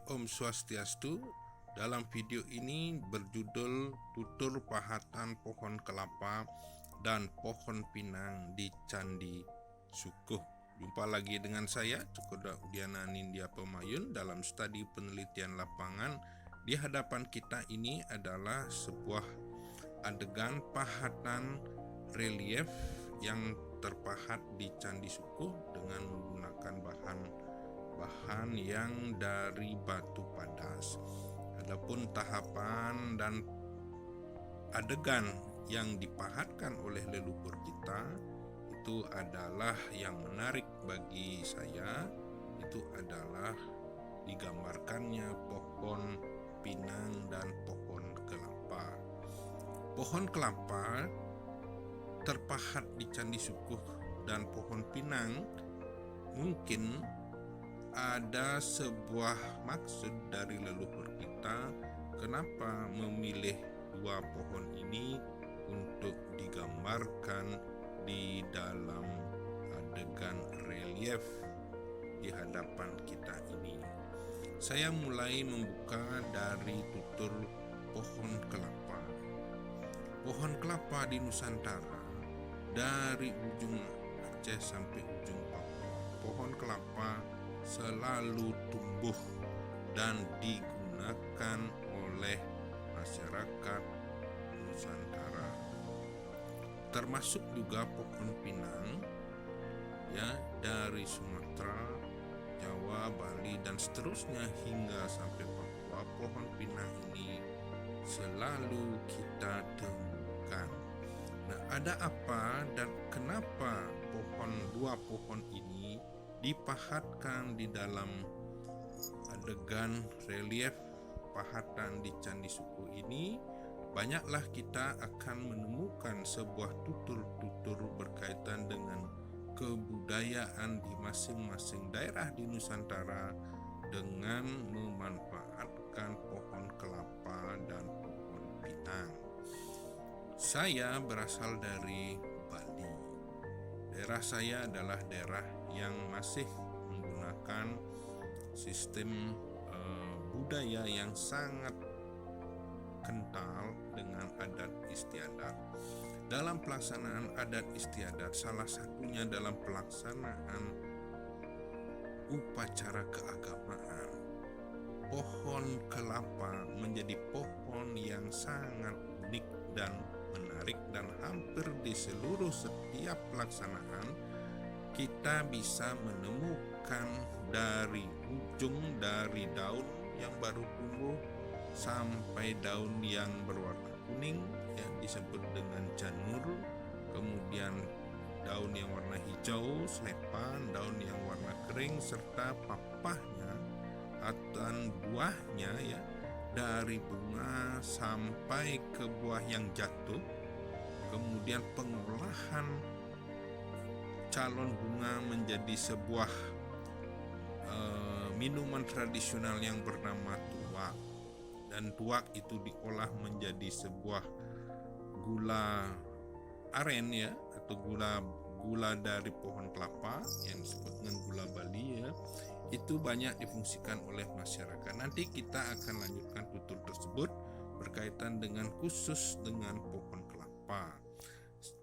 Om Swastiastu. Dalam video ini berjudul Tutur Pahatan Pohon Kelapa dan Pohon Pinang di Candi Sukuh. Jumpa lagi dengan saya, Cukoda Udiana Nindya Pemayun, dalam studi penelitian lapangan. Di hadapan kita ini adalah sebuah adegan pahatan relief yang terpahat di Candi Sukuh dengan menggunakan bahan yang dari batu padas. Adapun tahapan dan adegan yang dipahatkan oleh leluhur kita itu adalah yang menarik bagi saya. Itu adalah digambarkannya pohon pinang dan pohon kelapa. Pohon kelapa terpahat di Candi Sukuh dan pohon pinang mungkin ada sebuah maksud dari leluhur kita kenapa memilih dua pohon ini untuk digambarkan di dalam adegan relief di hadapan kita ini. Saya mulai membuka dari tutur pohon kelapa. Pohon kelapa di Nusantara, dari ujung Aceh sampai ujung Papua, pohon kelapa selalu tumbuh dan digunakan oleh masyarakat Nusantara, termasuk juga pohon pinang ya, dari Sumatera, Jawa, Bali dan seterusnya hingga sampai Papua. Pohon pinang ini selalu kita temukan. Nah, ada apa dan kenapa dua pohon ini dipahatkan di dalam adegan relief pahatan di Candi Sukuh ini? Banyaklah kita akan menemukan sebuah tutur-tutur berkaitan dengan kebudayaan di masing-masing daerah di Nusantara dengan memanfaatkan pohon kelapa dan pohon pinang. Saya berasal dari Bali. Daerah saya adalah daerah yang masih menggunakan sistem budaya yang sangat kental dengan adat istiadat. Dalam pelaksanaan adat istiadat, salah satunya dalam pelaksanaan upacara keagamaan, pohon kelapa menjadi pohon yang sangat unik dan menarik, dan hampir di seluruh setiap pelaksanaan kita bisa menemukan dari ujung dari daun yang baru tumbuh sampai daun yang berwarna kuning yang disebut dengan janur, kemudian daun yang warna hijau selepan, daun yang warna kering, serta papahnya atau buahnya ya, dari bunga sampai ke buah yang jatuh. Kemudian pengolahan calon bunga menjadi sebuah minuman tradisional yang bernama tuak, dan tuak itu diolah menjadi sebuah gula aren ya, atau gula dari pohon kelapa yang disebut dengan gula Bali ya. Itu banyak difungsikan oleh masyarakat. Nanti kita akan lanjutkan tutur tersebut berkaitan dengan khusus dengan pohon kelapa.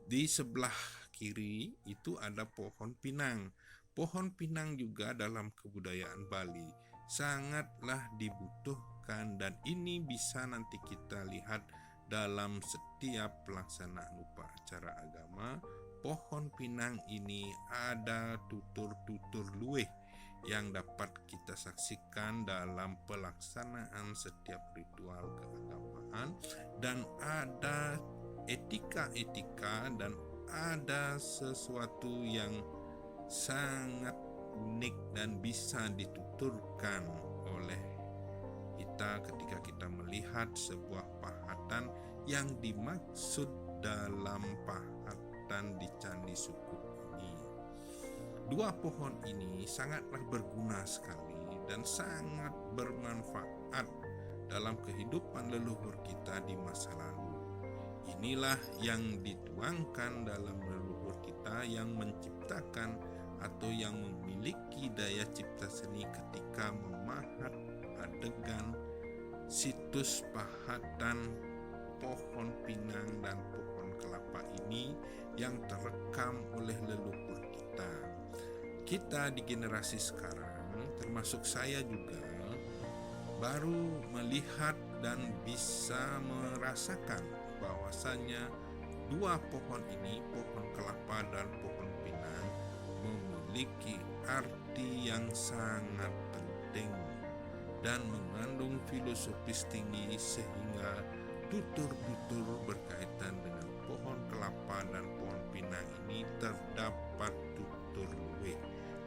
Di sebelah kiri itu ada pohon pinang. Pohon pinang juga dalam kebudayaan Bali sangatlah dibutuhkan, dan ini bisa nanti kita lihat dalam setiap pelaksanaan upacara agama. Pohon pinang ini ada tutur-tutur luweh yang dapat kita saksikan dalam pelaksanaan setiap ritual keagamaan, dan ada etika-etika dan ada sesuatu yang sangat unik dan bisa dituturkan oleh kita ketika kita melihat sebuah pahatan yang dimaksud dalam pahatan di Candi Sukuh ini. Dua pohon ini sangatlah berguna sekali dan sangat bermanfaat dalam kehidupan leluhur kita di masa lalu. Inilah yang dituangkan dalam leluhur kita yang menciptakan atau yang memiliki daya cipta seni ketika memahat situs pahatan pohon pinang dan pohon kelapa ini yang terekam oleh leluhur kita. Kita di generasi sekarang, termasuk saya juga, baru melihat dan bisa merasakan bahwasannya dua pohon ini, pohon kelapa dan pohon pinang, memiliki arti yang sangat penting dan mengandung filosofis tinggi, sehingga tutur-tutur berkaitan dengan pohon kelapa dan pohon pinang ini terdapat tutur luweh.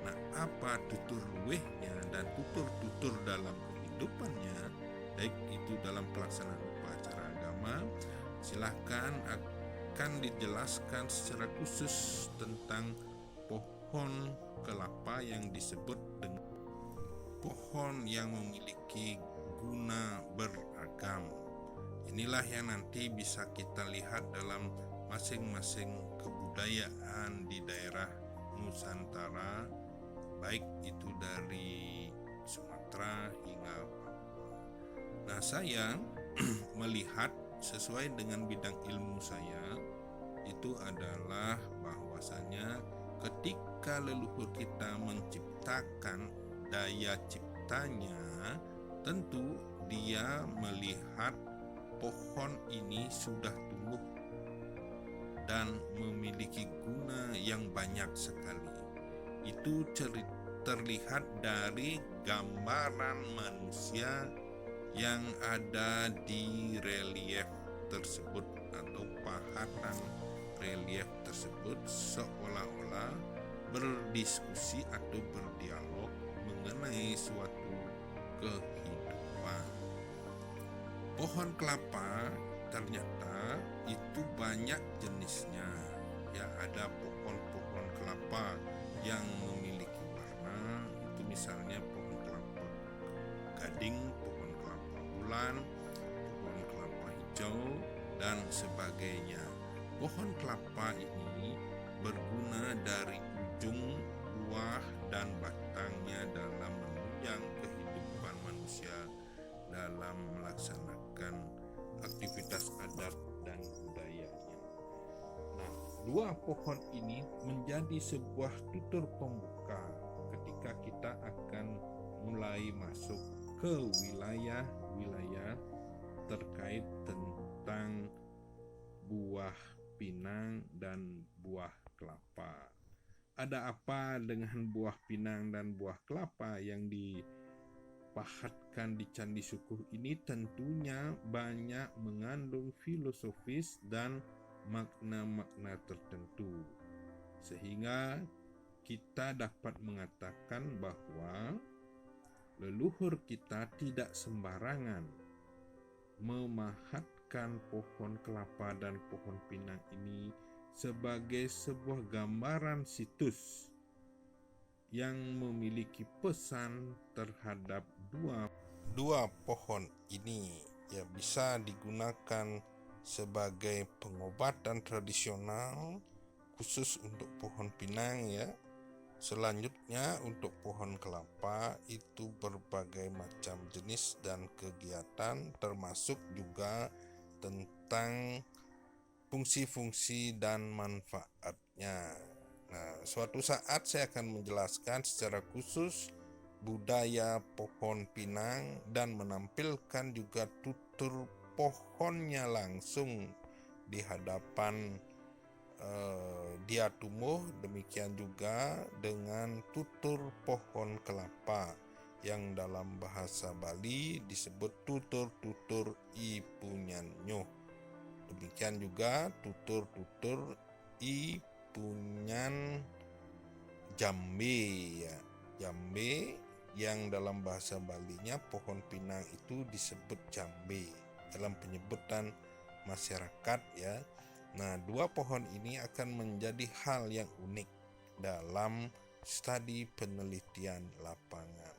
Nah, apa tutur luwehnya dan tutur-tutur dalam kehidupannya, baik itu dalam pelaksanaan upacara agama, silahkan akan dijelaskan secara khusus tentang pohon kelapa yang disebut dengan pohon yang memiliki guna beragam. Inilah yang nanti bisa kita lihat dalam masing-masing kebudayaan di daerah Nusantara, baik itu dari Sumatera hingga Papua. Nah, saya melihat sesuai dengan bidang ilmu saya, itu adalah bahwasanya ketika leluhur kita menciptakan daya ciptanya, tentu dia melihat pohon ini sudah tumbuh dan memiliki guna yang banyak sekali. Itu terlihat dari gambaran manusia yang ada di relief tersebut atau pahatan relief tersebut, seolah-olah berdiskusi atau berdialog mengenai suatu kehidupan. Pohon kelapa ternyata itu banyak jenisnya. Ya, ada pohon-pohon kelapa yang memiliki warna, itu misalnya pohon kelapa gading, pohon kelapa bulan, pohon kelapa hijau, dan sebagainya. Pohon kelapa ini berguna dari ujung, buah, dan batangnya dalam menunjang kehidupan manusia dalam melaksanakan aktivitas adat dan budayanya. Nah, dua pohon ini menjadi sebuah tutur pembuka ketika kita akan mulai masuk ke wilayah-wilayah terkait tentang buah pinang dan buah kelapa. Ada apa dengan buah pinang dan buah kelapa yang dipahatkan di Candi Sukuh ini? Tentunya banyak mengandung filosofis dan makna-makna tertentu, sehingga kita dapat mengatakan bahwa leluhur kita tidak sembarangan memahatkan pohon kelapa dan pohon pinang ini sebagai sebuah gambaran situs yang memiliki pesan terhadap dua pohon ini, ya, bisa digunakan sebagai pengobatan tradisional khusus untuk pohon pinang, ya. Selanjutnya untuk pohon kelapa itu berbagai macam jenis dan kegiatan, termasuk juga tentang fungsi-fungsi dan manfaatnya. Nah, suatu saat saya akan menjelaskan secara khusus budaya pohon pinang dan menampilkan juga tutur pohonnya langsung di hadapan dia tumbuh. Demikian juga dengan tutur pohon kelapa yang dalam bahasa Bali disebut tutur-tutur ipunyanyo. Demikian juga tutur-tutur ipunyan jambe, ya. Jambe yang dalam bahasa Balinya pohon pinang itu disebut jambe dalam penyebutan masyarakat, ya. Nah, dua pohon ini akan menjadi hal yang unik dalam studi penelitian lapangan.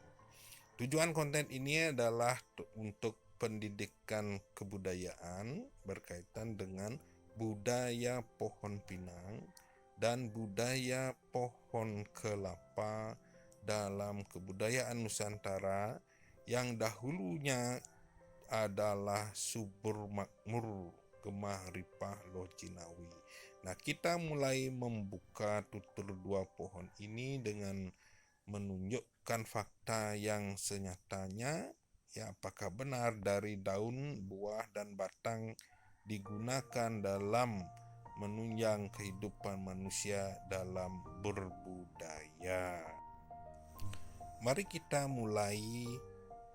Tujuan konten ini adalah untuk pendidikan kebudayaan berkaitan dengan budaya pohon pinang dan budaya pohon kelapa dalam kebudayaan Nusantara yang dahulunya adalah subur makmur gemah ripah loh Cinawi. Nah, kita mulai membuka tutur dua pohon ini dengan menunjukkan fakta yang senyatanya, ya, apakah benar dari daun, buah, dan batang digunakan dalam menunjang kehidupan manusia dalam berbudaya. Mari kita mulai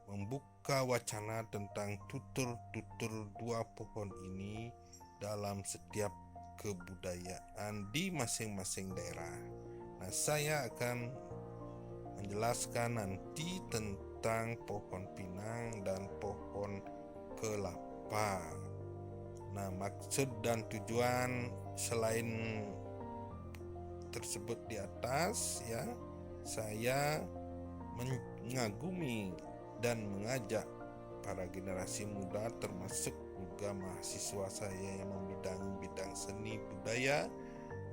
membuka wacana tentang tutur-tutur dua pohon ini dalam setiap kebudayaan di masing-masing daerah. Nah, saya akan menjelaskan nanti tentang pohon pinang dan pohon kelapa. Nah, maksud dan tujuan selain tersebut di atas, ya, saya mengagumi dan mengajak para generasi muda, termasuk juga mahasiswa saya yang membidangi bidang seni budaya.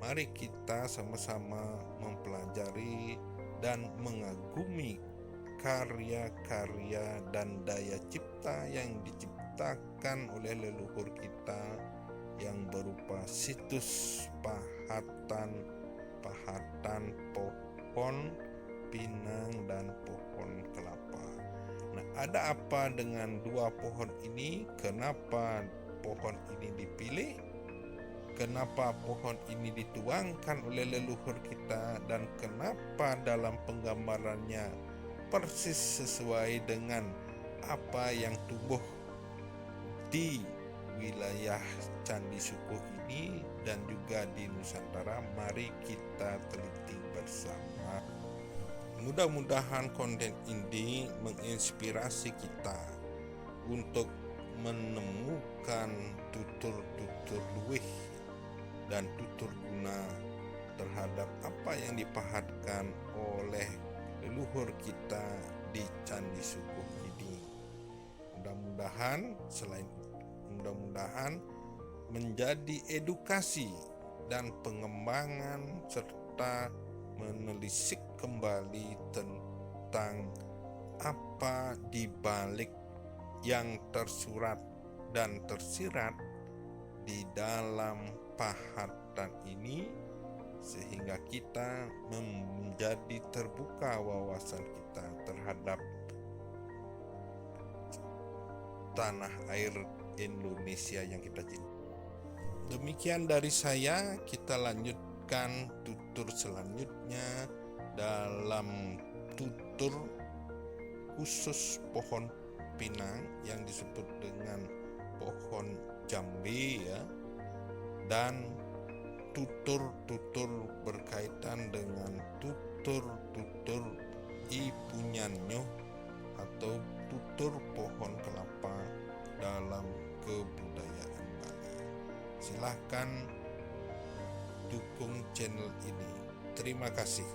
Mari kita sama-sama mempelajari dan mengagumi karya-karya dan daya cipta yang diciptakan oleh leluhur kita yang berupa situs pahatan pohon pinang dan pohon kelapa. Nah, ada apa dengan dua pohon ini? Kenapa pohon ini dipilih? Kenapa pohon ini dituangkan oleh leluhur kita? Dan kenapa dalam penggambarannya persis sesuai dengan apa yang tumbuh di wilayah Candi Sukuh ini dan juga di Nusantara? Mari kita teliti bersama. Mudah-mudahan konten ini menginspirasi kita untuk menemukan tutur-tutur luwih dan tutur guna terhadap apa yang dipahatkan oleh leluhur kita di Candi Sukuh ini. Mudah-mudahan menjadi edukasi dan pengembangan serta menelisik kembali tentang apa di balik yang tersurat dan tersirat di dalam pahatan ini, sehingga kita menjadi terbuka wawasan kita terhadap tanah air Indonesia yang kita cintai. Demikian dari saya, kita lanjutkan tutur selanjutnya dalam tutur khusus pohon pinang yang disebut dengan pohon jambe, ya, dan tutur-tutur berkaitan dengan tutur-tutur ipunyanyuh atau tutur pohon kelapa dalam kebudayaan Bali. Silahkan dukung channel ini. Terima kasih.